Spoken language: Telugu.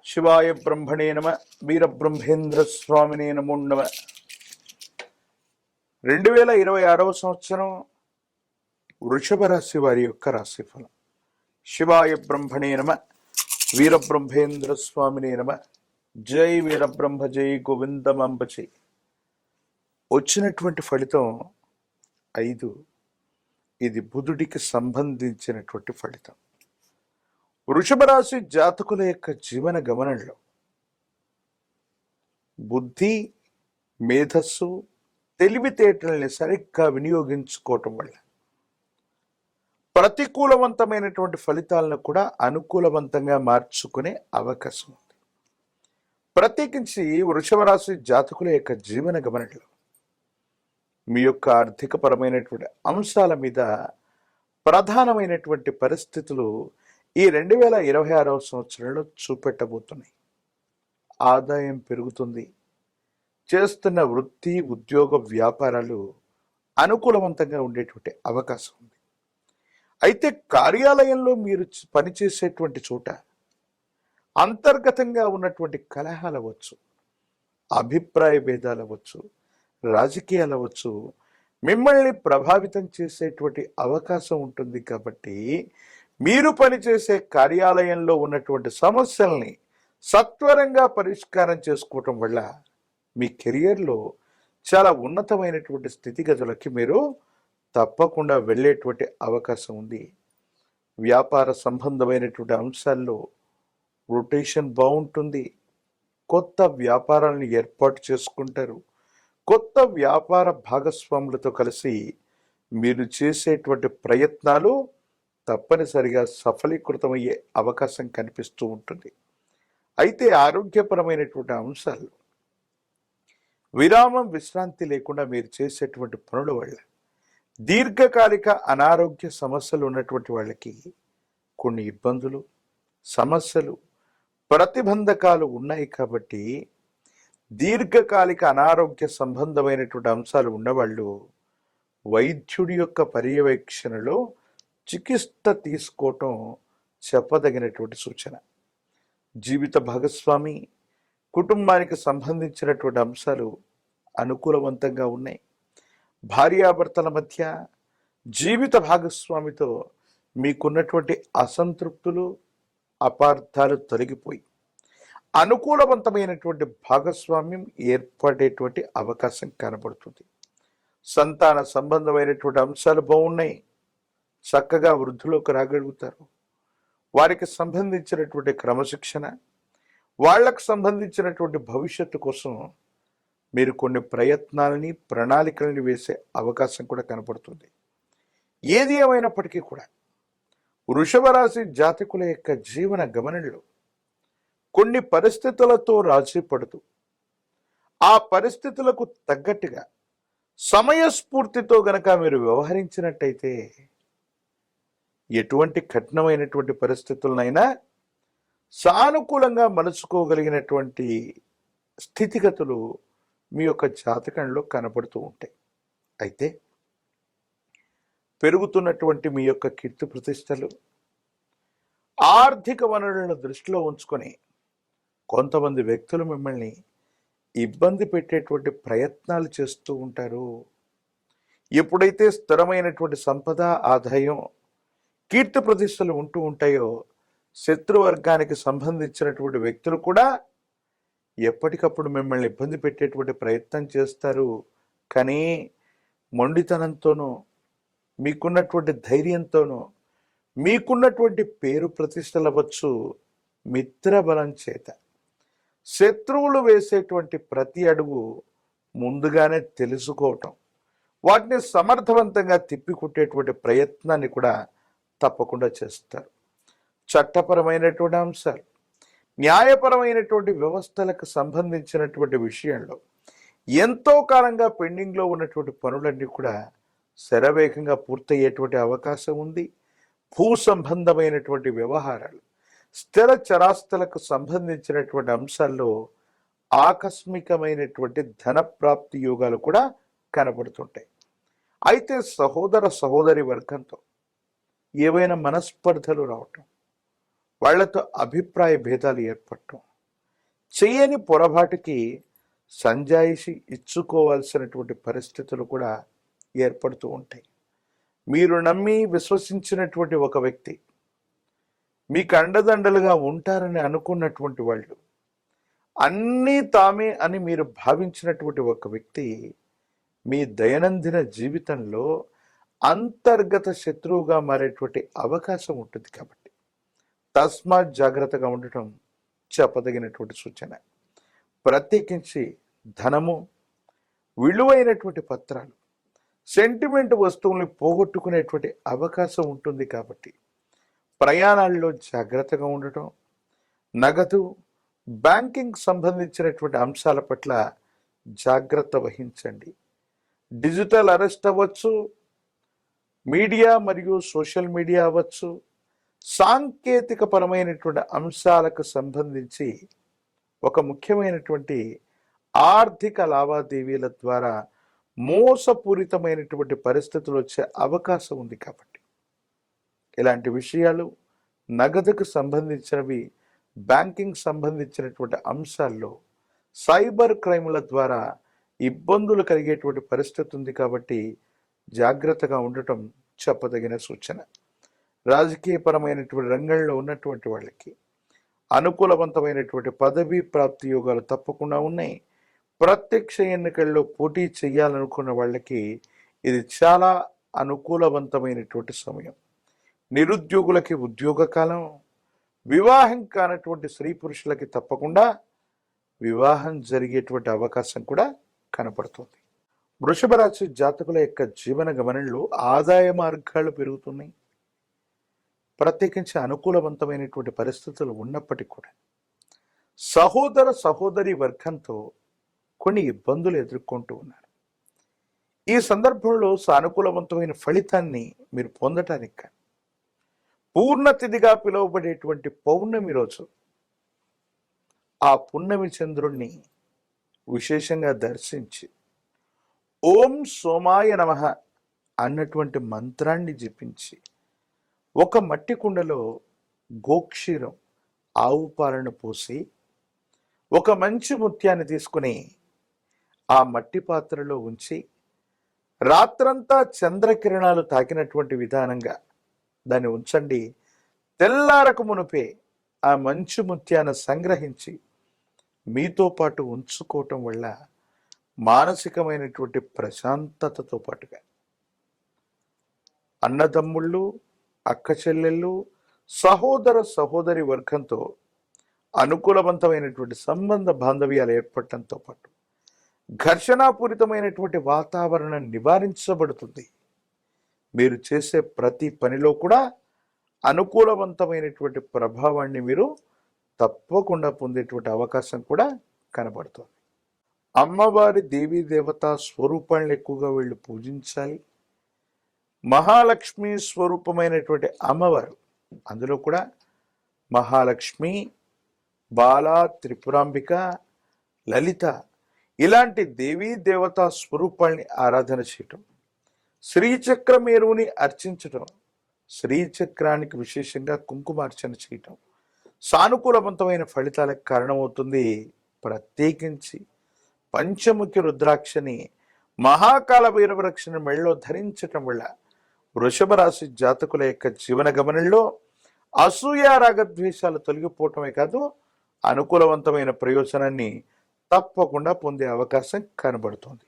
శివాయ బ్రహ్మణే నమ. వీరబ్రహ్మేంద్ర స్వామినే నమో నమ. 2026వ సంవత్సరం వృషభ రాశి వారి యొక్క రాశిఫలం. శివాయ బ్రహ్మణే నమ. వీరబ్రహ్మేంద్ర స్వామినే నమ. జై వీరబ్రహ్మ జై గోవిందమంబచై. వచ్చినటువంటి ఫలితం 5. ఇది బుధుడికి సంబంధించినటువంటి ఫలితం. వృషభ రాశి జాతకుల యొక్క జీవన గమనంలో బుద్ధి, మేధస్సు, తెలివితేటల్ని సరిగ్గా వినియోగించుకోవటం వల్ల ప్రతికూలవంతమైనటువంటి ఫలితాలను కూడా అనుకూలవంతంగా మార్చుకునే అవకాశం ఉంది. ప్రత్యేకించి వృషభ రాశి జాతకుల యొక్క జీవన గమనంలో మీ యొక్క ఆర్థికపరమైనటువంటి అంశాల మీద ప్రధానమైనటువంటి పరిస్థితులు ఈ 2026వ సంవత్సరంలో చూపెట్టబోతున్నాయి. ఆదాయం పెరుగుతుంది. చేస్తున్న వృత్తి, ఉద్యోగ, వ్యాపారాలు అనుకూలవంతంగా ఉండేటువంటి అవకాశం ఉంది. అయితే కార్యాలయంలో మీరు పనిచేసేటువంటి చోట అంతర్గతంగా ఉన్నటువంటి కలహాలు అవ్వచ్చు, అభిప్రాయ భేదాలు అవ్వచ్చు, రాజకీయాలు అవ్వచ్చు, మిమ్మల్ని ప్రభావితం చేసేటువంటి అవకాశం ఉంటుంది. కాబట్టి మీరు పనిచేసే కార్యాలయంలో ఉన్నటువంటి సమస్యల్ని సత్వరంగా పరిష్కారం చేసుకోవటం వల్ల మీ కెరియర్లో చాలా ఉన్నతమైనటువంటి స్థితిగతులకి మీరు తప్పకుండా వెళ్ళేటువంటి అవకాశం ఉంది. వ్యాపార సంబంధమైనటువంటి అంశాల్లో రొటేషన్ బాగుంటుంది. కొత్త వ్యాపారాలను ఏర్పాటు చేసుకుంటారు. కొత్త వ్యాపార భాగస్వాములతో కలిసి మీరు చేసేటువంటి ప్రయత్నాలు తప్పనిసరిగా సఫలీకృతమయ్యే అవకాశం కనిపిస్తూ ఉంటుంది. అయితే ఆరోగ్యపరమైనటువంటి అంశాలు విరామం, విశ్రాంతి లేకుండా మీరు చేసేటువంటి పనుల వల్ల దీర్ఘకాలిక అనారోగ్య సమస్యలు ఉన్నటువంటి వాళ్ళకి కొన్ని ఇబ్బందులు, సమస్యలు, ప్రతిబంధకాలు ఉన్నాయి. కాబట్టి దీర్ఘకాలిక అనారోగ్య సంబంధమైనటువంటి అంశాలు ఉన్నవాళ్ళు వైద్యుడి యొక్క పర్యవేక్షణలో చికిత్స తీసుకోవటం చెప్పదగినటువంటి సూచన. జీవిత భాగస్వామి, కుటుంబానికి సంబంధించినటువంటి అంశాలు అనుకూలవంతంగా ఉన్నాయి. భార్యాభర్తల మధ్య, జీవిత భాగస్వామితో మీకున్నటువంటి అసంతృప్తులు, అపార్థాలు తొలగిపోయి అనుకూలవంతమైనటువంటి భాగస్వామ్యం ఏర్పడేటువంటి అవకాశం కనబడుతుంది. సంతాన సంబంధమైనటువంటి అంశాలు బాగున్నాయి. చక్కగా వృద్ధిలోకి రాగలుగుతారు. వారికి సంబంధించినటువంటి క్రమశిక్షణ, వాళ్లకు సంబంధించినటువంటి భవిష్యత్తు కోసం మీరు కొన్ని ప్రయత్నాలని, ప్రణాళికలని వేసే అవకాశం కూడా కనపడుతుంది. ఏది ఏమైనప్పటికీ కూడా వృషభ రాశి జాతకుల యొక్క జీవన గమనంలో కొన్ని పరిస్థితులతో రాజీ పడుతూ ఆ పరిస్థితులకు తగ్గట్టుగా సమయస్ఫూర్తితో గనక మీరు వ్యవహరించినట్టయితే ఎటువంటి కఠినమైనటువంటి పరిస్థితులనైనా సానుకూలంగా మలుచుకోగలిగినటువంటి స్థితిగతులు మీ యొక్క జాతకంలో కనపడుతూ ఉంటాయి. అయితే పెరుగుతున్నటువంటి మీ యొక్క కీర్తి ప్రతిష్టలు, ఆర్థిక వనరులను దృష్టిలో ఉంచుకొని కొంతమంది వ్యక్తులు మిమ్మల్ని ఇబ్బంది పెట్టేటువంటి ప్రయత్నాలు చేస్తూ ఉంటారు. ఎప్పుడైతే స్థిరమైనటువంటి సంపద, ఆదాయం, కీర్తి ప్రతిష్టలు ఉంటూ ఉంటాయో శత్రువర్గానికి సంబంధించినటువంటి వ్యక్తులు కూడా ఎప్పటికప్పుడు మిమ్మల్ని ఇబ్బంది పెట్టేటువంటి ప్రయత్నం చేస్తారు. కానీ మొండితనంతోనూ, మీకున్నటువంటి ధైర్యంతోనూ, మీకున్నటువంటి పేరు ప్రతిష్టలు అవ్వచ్చు, మిత్రబలం చేత శత్రువులు వేసేటువంటి ప్రతి అడుగు ముందుగానే తెలుసుకోవటం, వాటిని సమర్థవంతంగా తిప్పికొట్టేటువంటి ప్రయత్నాన్ని కూడా తప్పకుండా చేస్తారు. చట్టపరమైనటువంటి అంశాలు, న్యాయపరమైనటువంటి వ్యవస్థలకు సంబంధించినటువంటి విషయంలో ఎంతో కాలంగా పెండింగ్లో ఉన్నటువంటి పనులన్నీ కూడా శరవేగంగా పూర్తయ్యేటువంటి అవకాశం ఉంది. భూ సంబంధమైనటువంటి వ్యవహారాలు, స్థిర చరాస్తులకు సంబంధించినటువంటి అంశాల్లో ఆకస్మికమైనటువంటి ధన ప్రాప్తి యోగాలు కూడా కనబడుతుంటాయి. అయితే సహోదర సహోదరి వర్గంతో ఏవైనా మనస్పర్ధలు రావటం, వాళ్లతో అభిప్రాయ భేదాలు ఏర్పడటం, చేయని పొరపాటుకి సంజాయిషి ఇచ్చుకోవాల్సినటువంటి పరిస్థితులు కూడా ఏర్పడుతూ ఉంటాయి. మీరు నమ్మి విశ్వసించినటువంటి ఒక వ్యక్తి, మీకు అండదండలుగా ఉంటారని అనుకున్నటువంటి వాళ్ళు, అన్నీ తామే అని మీరు భావించినటువంటి ఒక వ్యక్తి మీ దైనందిన జీవితంలో అంతర్గత శత్రువుగా మారేటువంటి అవకాశం ఉంటుంది. కాబట్టి తస్మాత్ జాగ్రత్తగా ఉండటం చెప్పదగినటువంటి సూచన. ప్రత్యేకించి ధనము, విలువైనటువంటి పత్రాలు, సెంటిమెంట్ వస్తువుల్ని పోగొట్టుకునేటువంటి అవకాశం ఉంటుంది. కాబట్టి ప్రయాణాల్లో జాగ్రత్తగా ఉండటం, నగదు, బ్యాంకింగ్ సంబంధించినటువంటి అంశాల పట్ల జాగ్రత్త వహించండి. డిజిటల్ అరెస్ట్ అవ్వచ్చు, మీడియా మరియు సోషల్ మీడియా అవ్వచ్చు, సాంకేతిక పరమైనటువంటి అంశాలకు సంబంధించి ఒక ముఖ్యమైనటువంటి ఆర్థిక లావాదేవీల ద్వారా మోసపూరితమైనటువంటి పరిస్థితులు వచ్చే అవకాశం ఉంది. కాబట్టి ఇలాంటి విషయాలు, నగదుకు సంబంధించినవి, బ్యాంకింగ్ సంబంధించినటువంటి అంశాల్లో సైబర్ క్రైముల ద్వారా ఇబ్బందులు కలిగేటువంటి పరిస్థితి ఉంది. కాబట్టి జాగ్రత్తగా ఉండటం చెప్పదగిన సూచన. రాజకీయపరమైనటువంటి రంగంలో ఉన్నటువంటి వాళ్ళకి అనుకూలవంతమైనటువంటి పదవీ ప్రాప్తి యోగాలు తప్పకుండా ఉన్నాయి. ప్రత్యక్ష ఎన్నికల్లో పోటీ చేయాలనుకున్న వాళ్ళకి ఇది చాలా అనుకూలవంతమైనటువంటి సమయం. నిరుద్యోగులకి ఉద్యోగ కాలం, వివాహం కానటువంటి స్త్రీ పురుషులకి తప్పకుండా వివాహం జరిగేటువంటి అవకాశం కూడా కనపడుతుంది. వృషభ రాశి జాతకుల యొక్క జీవన గమనంలో ఆదాయ మార్గాలు పెరుగుతున్నాయి. ప్రత్యేకించి అనుకూలవంతమైనటువంటి పరిస్థితులు ఉన్నప్పటికీ కూడా సహోదర సహోదరి వర్గంతో కొన్ని ఇబ్బందులు ఎదుర్కొంటూ ఉన్నారు. ఈ సందర్భంలో సానుకూలవంతమైన ఫలితాన్ని మీరు పొందటానికి కానీ పూర్ణతిథిగా పిలువబడేటువంటి పౌర్ణమి రోజు ఆ పున్నమి చంద్రుణ్ణి విశేషంగా దర్శించి ఓం సోమాయ నమః అన్నటువంటి మంత్రాన్ని జపించి ఒక మట్టి కుండలో గోక్షీరం, ఆవు పాలను పోసి ఒక మంచి ముత్యాన్ని తీసుకుని ఆ మట్టి పాత్రలో ఉంచి రాత్రంతా చంద్రకిరణాలు తాకినటువంటి విధానంగా దాన్ని ఉంచండి. తెల్లారకు మునుపే ఆ మంచి ముత్యాన్ని సంగ్రహించి మీతో పాటు ఉంచుకోవటం వల్ల మానసికమైనటువంటి ప్రశాంతతతో పాటుగా అన్నదమ్ముళ్ళు, అక్క చెల్లెళ్ళు, సహోదర సహోదరి వర్గంతో అనుకూలవంతమైనటువంటి సంబంధ బాంధవ్యాలు ఏర్పడటంతో పాటు ఘర్షణాపూరితమైనటువంటి వాతావరణం నివారించబడుతుంది. మీరు చేసే ప్రతి పనిలో కూడా అనుకూలవంతమైనటువంటి ప్రభావాన్ని మీరు తప్పకుండా పొందేటువంటి అవకాశం కూడా కనబడుతుంది. అమ్మవారి దేవీ దేవతా స్వరూపాలను ఎక్కువగా వీళ్ళు పూజించాలి. మహాలక్ష్మి స్వరూపమైనటువంటి అమ్మవారు, అందులో కూడా మహాలక్ష్మి, బాలా, త్రిపురాంబిక, లలిత ఇలాంటి దేవీ దేవతా స్వరూపాల్ని ఆరాధన చేయటం, శ్రీచక్రమేరువుని అర్చించటం, శ్రీచక్రానికి విశేషంగా కుంకుమార్చన చేయటం సానుకూలవంతమైన ఫలితాలకు కారణమవుతుంది. ప్రత్యేకించి పంచముఖి రుద్రాక్షని, మహాకాల భైరవరక్షణ మెళ్ళలో ధరించటం వల్ల వృషభ రాశి జాతకుల యొక్క జీవన గమనంలో అసూయ, రాగద్వేషాలు తొలగిపోవటమే కాదు, అనుకూలవంతమైన ప్రయోజనాన్ని తప్పకుండా పొందే అవకాశం కనబడుతుంది.